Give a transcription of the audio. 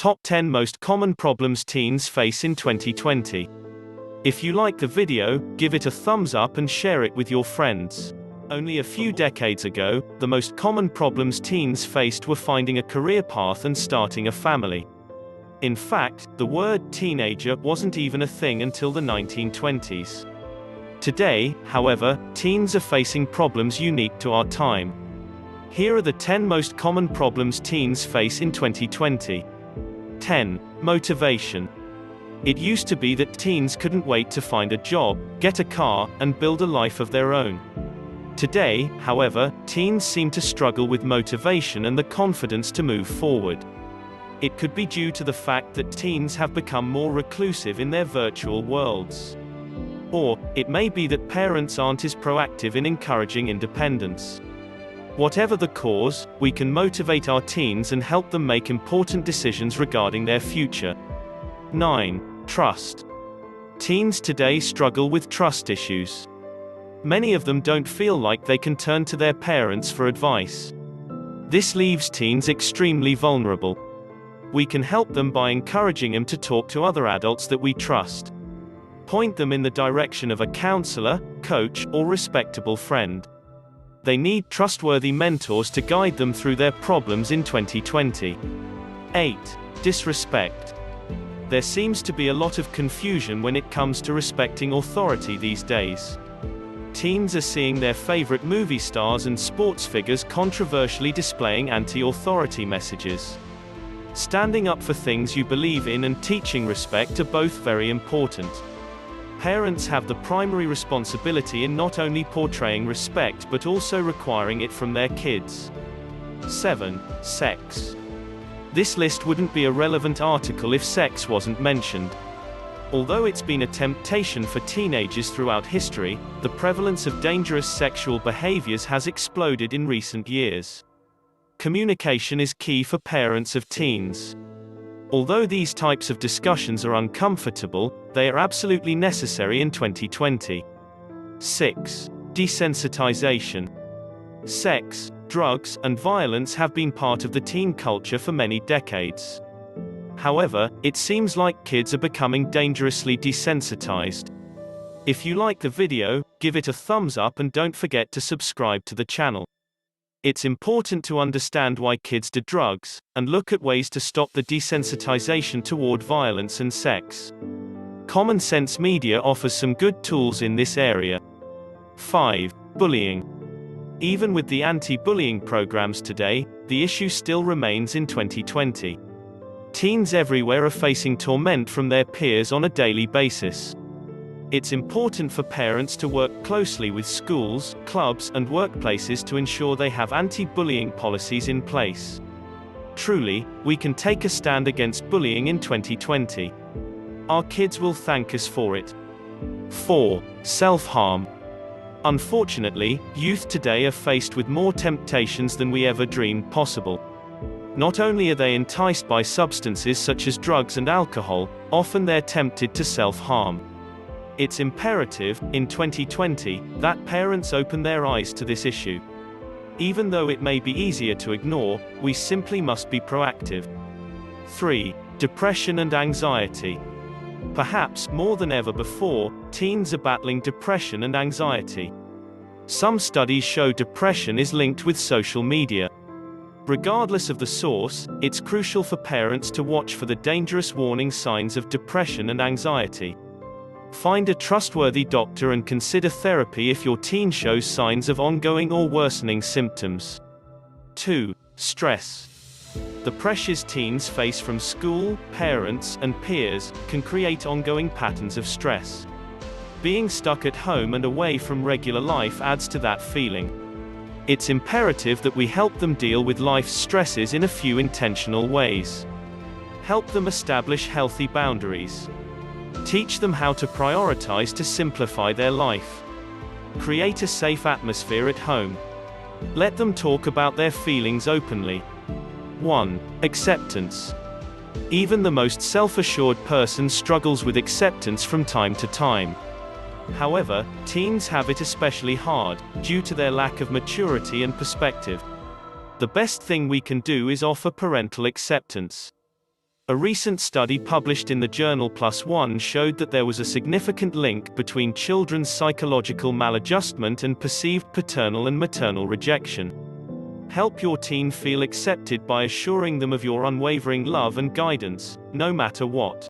Top 10 Most Common Problems Teens Face in 2020. If you like the video, give it a thumbs up and share it with your friends. Only a few decades ago, the most common problems teens faced were finding a career path and starting a family. In fact, the word teenager wasn't even a thing until the 1920s. Today, however, teens are facing problems unique to our time. Here are the 10 most common problems teens face in 2020. 10. Motivation. It used to be that teens couldn't wait to find a job, get a car, and build a life of their own. Today, however, teens seem to struggle with motivation and the confidence to move forward. It could be due to the fact that teens have become more reclusive in their virtual worlds. Or, it may be that parents aren't as proactive in encouraging independence. Whatever the cause, we can motivate our teens and help them make important decisions regarding their future. 9. Trust. Teens today struggle with trust issues. Many of them don't feel like they can turn to their parents for advice. This leaves teens extremely vulnerable. We can help them by encouraging them to talk to other adults that we trust. Point them in the direction of a counselor, coach, or respectable friend. They need trustworthy mentors to guide them through their problems in 2020. 8. Disrespect. There seems to be a lot of confusion when it comes to respecting authority these days. Teens are seeing their favorite movie stars and sports figures controversially displaying anti-authority messages. Standing up for things you believe in and teaching respect are both very important. Parents have the primary responsibility in not only portraying respect but also requiring it from their kids. 7. Sex. This list wouldn't be a relevant article if sex wasn't mentioned. Although it's been a temptation for teenagers throughout history, the prevalence of dangerous sexual behaviors has exploded in recent years. Communication is key for parents of teens. Although these types of discussions are uncomfortable, they are absolutely necessary in 2020. 6. Desensitization. Sex, drugs, and violence have been part of the teen culture for many decades. However, it seems like kids are becoming dangerously desensitized. If you like the video, give it a thumbs up and don't forget to subscribe to the channel. It's important to understand why kids do drugs, and look at ways to stop the desensitization toward violence and sex. Common Sense Media offers some good tools in this area. 5. Bullying. Even with the anti-bullying programs today, the issue still remains in 2020. Teens everywhere are facing torment from their peers on a daily basis. It's important for parents to work closely with schools, clubs, and workplaces to ensure they have anti-bullying policies in place. Truly, we can take a stand against bullying in 2020. Our kids will thank us for it. 4. Self-harm. Unfortunately, youth today are faced with more temptations than we ever dreamed possible. Not only are they enticed by substances such as drugs and alcohol, often they're tempted to self-harm. It's imperative, in 2020, that parents open their eyes to this issue. Even though it may be easier to ignore, we simply must be proactive. 3. Depression and anxiety. Perhaps more than ever before, teens are battling depression and anxiety. Some studies show depression is linked with social media. Regardless of the source, it's crucial for parents to watch for the dangerous warning signs of depression and anxiety. Find a trustworthy doctor and consider therapy if your teen shows signs of ongoing or worsening symptoms. 2. Stress. The pressures teens face from school, parents, and peers can create ongoing patterns of stress. Being stuck at home and away from regular life adds to that feeling. It's imperative that we help them deal with life's stresses in a few intentional ways. Help them establish healthy boundaries. Teach them how to prioritize to simplify their life. Create a safe atmosphere at home. Let them talk about their feelings openly. 1. Acceptance. Even the most self-assured person struggles with acceptance from time to time. However, teens have it especially hard, due to their lack of maturity and perspective. The best thing we can do is offer parental acceptance. A recent study published in the journal PLOS ONE showed that there was a significant link between children's psychological maladjustment and perceived paternal and maternal rejection. Help your teen feel accepted by assuring them of your unwavering love and guidance, no matter what.